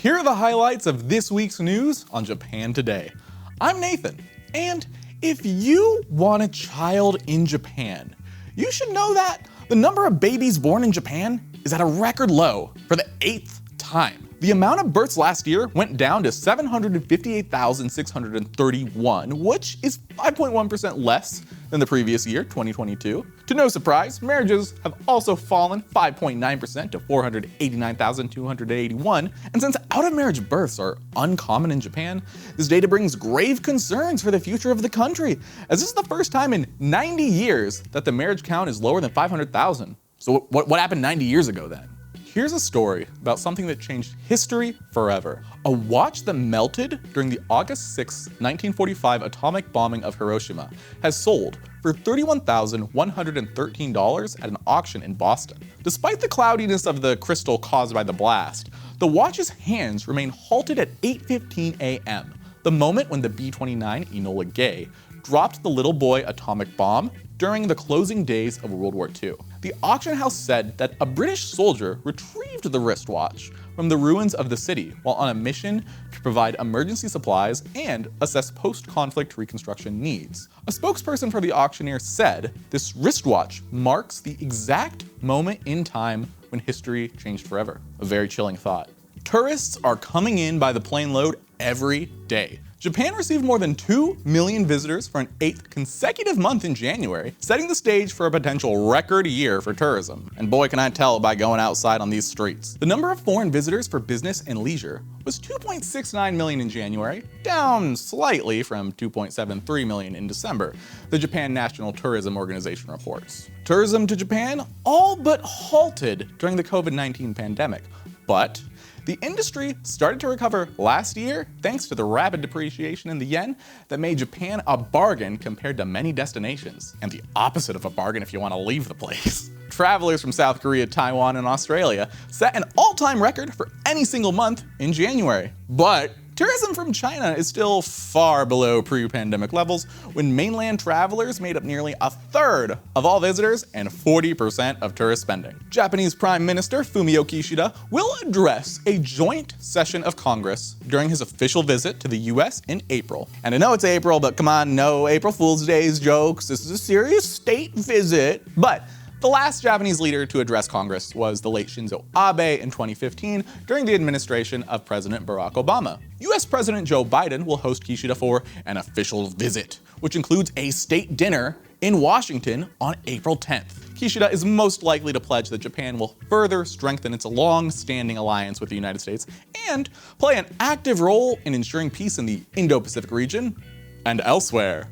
Here are the highlights of this week's news on Japan Today. I'm Nathan, and if you want a child in Japan, you should know that the number of babies born in Japan is at a record low for the 8th time. The amount of births last year went down to 758,631, which is 5.1% less than the previous year, 2022. To no surprise, marriages have also fallen 5.9% to 489,281, and since out-of-marriage births are uncommon in Japan, this data brings grave concerns for the future of the country, as this is the first time in 90 years that the marriage count is lower than 500,000. So what happened 90 years ago then? Here's a story about something that changed history forever. A watch that melted during the August 6, 1945 atomic bombing of Hiroshima has sold for $31,113 at an auction in Boston. Despite the cloudiness of the crystal caused by the blast, the watch's hands remain halted at 8:15 a.m., the moment when the B-29 Enola Gay dropped the little boy atomic bomb during the closing days of World War II. The auction house said that a British soldier retrieved the wristwatch from the ruins of the city while on a mission to provide emergency supplies and assess post-conflict reconstruction needs. A spokesperson for the auctioneer said this wristwatch marks the exact moment in time when history changed forever. A very chilling thought. Tourists are coming in by the plane load every day. Japan received more than 2 million visitors for an 8th consecutive month in January, setting the stage for a potential record year for tourism. And boy, can I tell by going outside on these streets. The number of foreign visitors for business and leisure was 2.69 million in January, down slightly from 2.73 million in December, the Japan National Tourism Organization reports. Tourism to Japan all but halted during the COVID-19 pandemic, but the industry started to recover last year thanks to the rapid depreciation in the yen that made Japan a bargain compared to many destinations, and the opposite of a bargain if you want to leave the place. Travelers from South Korea, Taiwan, and Australia set an all-time record for any single month in January. But tourism from China is still far below pre-pandemic levels, when mainland travelers made up nearly a third of all visitors and 40% of tourist spending. Japanese Prime Minister Fumio Kishida will address a joint session of Congress during his official visit to the US in April. And I know it's April, but come on, no April Fool's Day's jokes. This is a serious state visit. But the last Japanese leader to address Congress was the late Shinzo Abe in 2015 during the administration of President Barack Obama. US President Joe Biden will host Kishida for an official visit, which includes a state dinner in Washington on April 10th. Kishida is most likely to pledge that Japan will further strengthen its long-standing alliance with the United States and play an active role in ensuring peace in the Indo-Pacific region and elsewhere.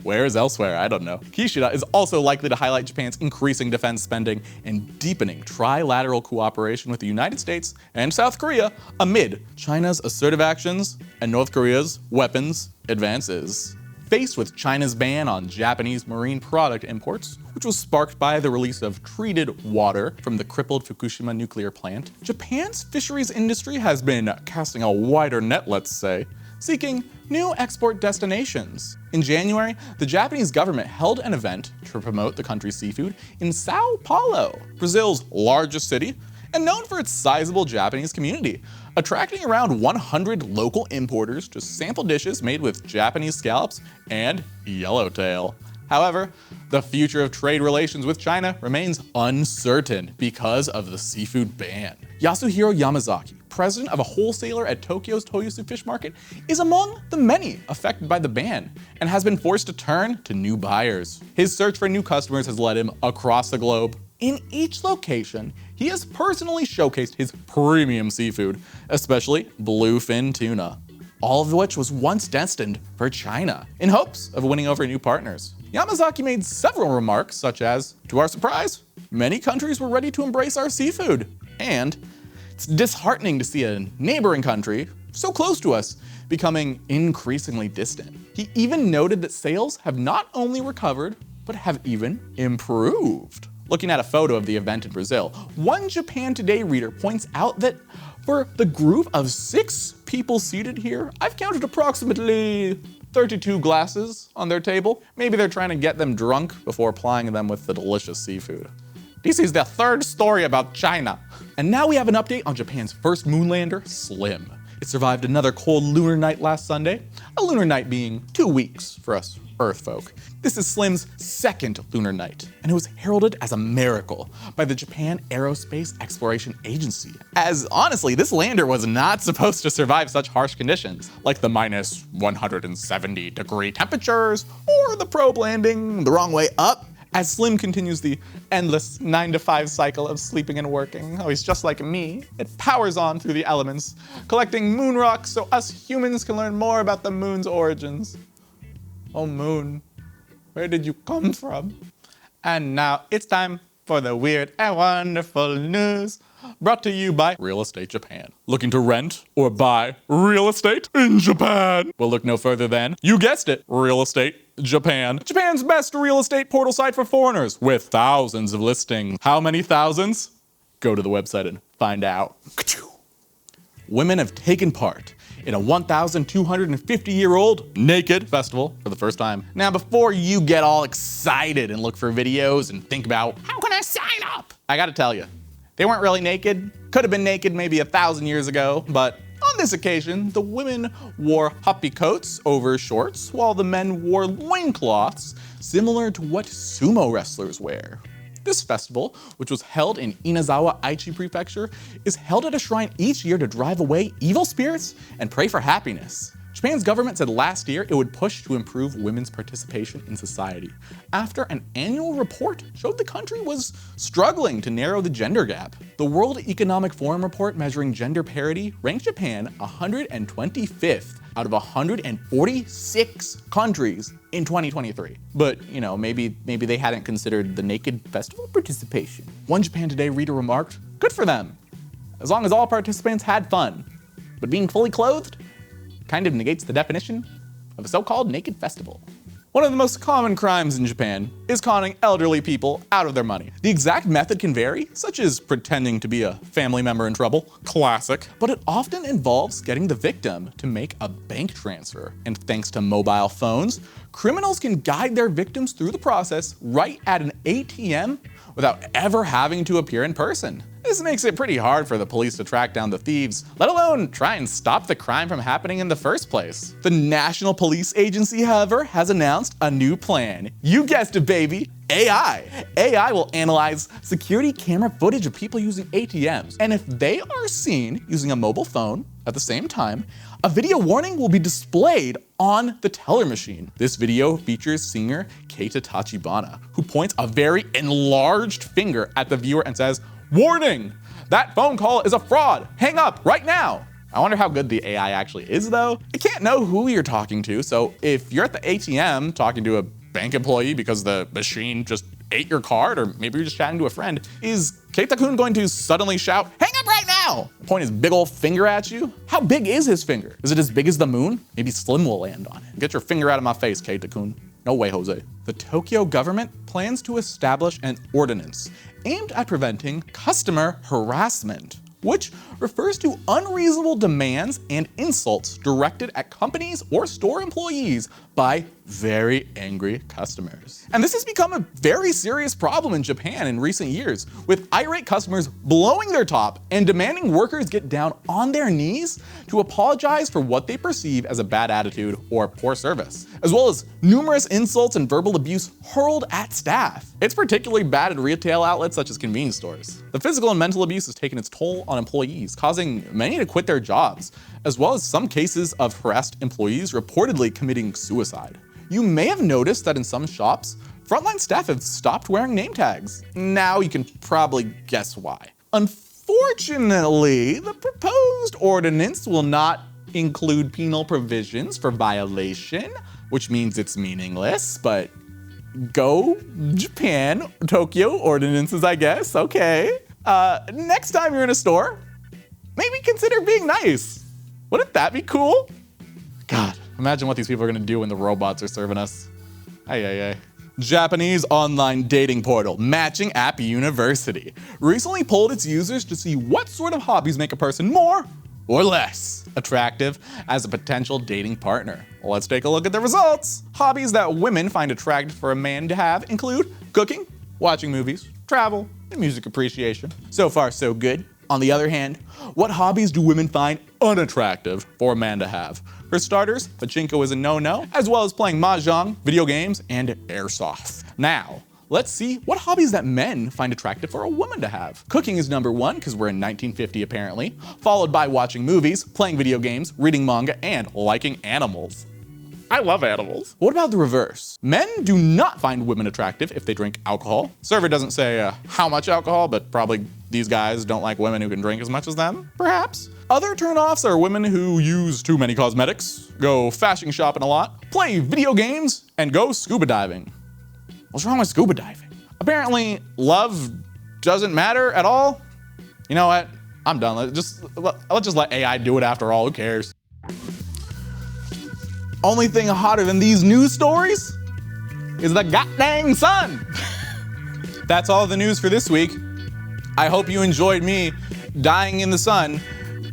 Where is elsewhere? I don't know. Kishida is also likely to highlight Japan's increasing defense spending and deepening trilateral cooperation with the United States and South Korea amid China's assertive actions and North Korea's weapons advances. Faced with China's ban on Japanese marine product imports, which was sparked by the release of treated water from the crippled Fukushima nuclear plant, Japan's fisheries industry has been casting a wider net, let's say, seeking new export destinations. In January, the Japanese government held an event to promote the country's seafood in Sao Paulo, Brazil's largest city, and known for its sizable Japanese community, attracting around 100 local importers to sample dishes made with Japanese scallops and yellowtail. However, the future of trade relations with China remains uncertain because of the seafood ban. Yasuhiro Yamazaki, president of a wholesaler at Tokyo's Toyosu Fish Market, is among the many affected by the ban and has been forced to turn to new buyers. His search for new customers has led him across the globe. In each location, he has personally showcased his premium seafood, especially bluefin tuna, all of which was once destined for China, in hopes of winning over new partners. Yamazaki made several remarks such as, "To our surprise, many countries were ready to embrace our seafood," and "It's disheartening to see a neighboring country, so close to us, becoming increasingly distant." He even noted that sales have not only recovered, but have even improved. Looking at a photo of the event in Brazil, one Japan Today reader points out that for the group of 6 people seated here, I've counted approximately 32 glasses on their table. Maybe they're trying to get them drunk before plying them with the delicious seafood. This is the third story about China. And now we have an update on Japan's first moonlander, Slim. It survived another cold lunar night last Sunday, a lunar night being 2 weeks for us Earth folk. This is Slim's second lunar night, and it was heralded as a miracle by the Japan Aerospace Exploration Agency. As honestly, this lander was not supposed to survive such harsh conditions, like the minus 170-degree temperatures, or the probe landing the wrong way up. As Slim continues the endless 9-to-5 cycle of sleeping and working, oh, he's just like me, it powers on through the elements, collecting moon rocks so us humans can learn more about the moon's origins. Oh moon, where did you come from? And now it's time for the weird and wonderful news, brought to you by Real Estate Japan. Looking to rent or buy real estate in Japan? Well, look no further than, you guessed it, Real Estate Japan. Japan's best real estate portal site for foreigners with thousands of listings. How many thousands? Go to the website and find out. Women have taken part in a 1,250-year-old naked festival for the first time. Now, before you get all excited and look for videos and think about, how can I sign up? I gotta tell you, they weren't really naked. Could have been naked maybe 1,000 years ago, but on this occasion, the women wore happy coats over shorts, while the men wore loincloths, similar to what sumo wrestlers wear. This festival, which was held in Inazawa Aichi Prefecture, is held at a shrine each year to drive away evil spirits and pray for happiness. Japan's government said last year it would push to improve women's participation in society, after an annual report showed the country was struggling to narrow the gender gap. The World Economic Forum report measuring gender parity ranked Japan 125th out of 146 countries in 2023. But, you know, maybe they hadn't considered the naked festival participation. One Japan Today reader remarked, "Good for them, as long as all participants had fun. But being fully clothed kind of negates the definition of a so-called naked festival." One of the most common crimes in Japan is conning elderly people out of their money. The exact method can vary, such as pretending to be a family member in trouble, classic, but it often involves getting the victim to make a bank transfer. And thanks to mobile phones, criminals can guide their victims through the process right at an ATM without ever having to appear in person. This makes it pretty hard for the police to track down the thieves, let alone try and stop the crime from happening in the first place. The National Police Agency, however, has announced a new plan. You guessed it, baby, AI. AI will analyze security camera footage of people using ATMs, and if they are seen using a mobile phone at the same time, a video warning will be displayed on the teller machine. This video features singer Keita Tachibana, who points a very enlarged finger at the viewer and says, "Warning! That phone call is a fraud! Hang up right now!" I wonder how good the AI actually is though. It can't know who you're talking to, so if you're at the ATM talking to a bank employee because the machine just ate your card, or maybe you're just chatting to a friend, is Keita-kun going to suddenly shout, "Hang up right now!" Point his big old finger at you? How big is his finger? Is it as big as the moon? Maybe Slim will land on it. Get your finger out of my face, Keita-kun. No way, Jose. The Tokyo government plans to establish an ordinance aimed at preventing customer harassment, which refers to unreasonable demands and insults directed at companies or store employees by very angry customers. And this has become a very serious problem in Japan in recent years, with irate customers blowing their top and demanding workers get down on their knees to apologize for what they perceive as a bad attitude or poor service, as well as numerous insults and verbal abuse hurled at staff. It's particularly bad at retail outlets such as convenience stores. The physical and mental abuse has taken its toll on employees, causing many to quit their jobs, as well as some cases of harassed employees reportedly committing suicide. You may have noticed that in some shops, frontline staff have stopped wearing name tags. Now you can probably guess why. Unfortunately, the proposed ordinance will not include penal provisions for violation, which means it's meaningless, but go Japan, Tokyo ordinances, I guess, okay. Next time you're in a store, maybe consider being nice. Wouldn't that be cool? God, imagine what these people are gonna do when the robots are serving us. Ay. Japanese online dating portal, Matching App University, recently polled its users to see what sort of hobbies make a person more or less attractive as a potential dating partner. Let's take a look at the results. Hobbies that women find attractive for a man to have include cooking, watching movies, travel, and music appreciation. So far, so good. On the other hand, what hobbies do women find unattractive for a man to have? For starters, pachinko is a no-no, as well as playing mahjong, video games, and airsoft. Now, let's see what hobbies that men find attractive for a woman to have. Cooking is number one, because we're in 1950 apparently, followed by watching movies, playing video games, reading manga, and liking animals. I love animals. What about the reverse? Men do not find women attractive if they drink alcohol. Survey doesn't say how much alcohol, but probably these guys don't like women who can drink as much as them, perhaps. Other turnoffs are women who use too many cosmetics, go fashion shopping a lot, play video games, and go scuba diving. What's wrong with scuba diving? Apparently, love doesn't matter at all. You know what? I'm done. Let's just let AI do it after all. Who cares? Only thing hotter than these news stories is the goddamn sun. That's all the news for this week. I hope you enjoyed me dying in the sun,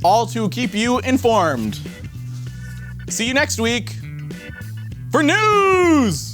all to keep you informed. See you next week for news!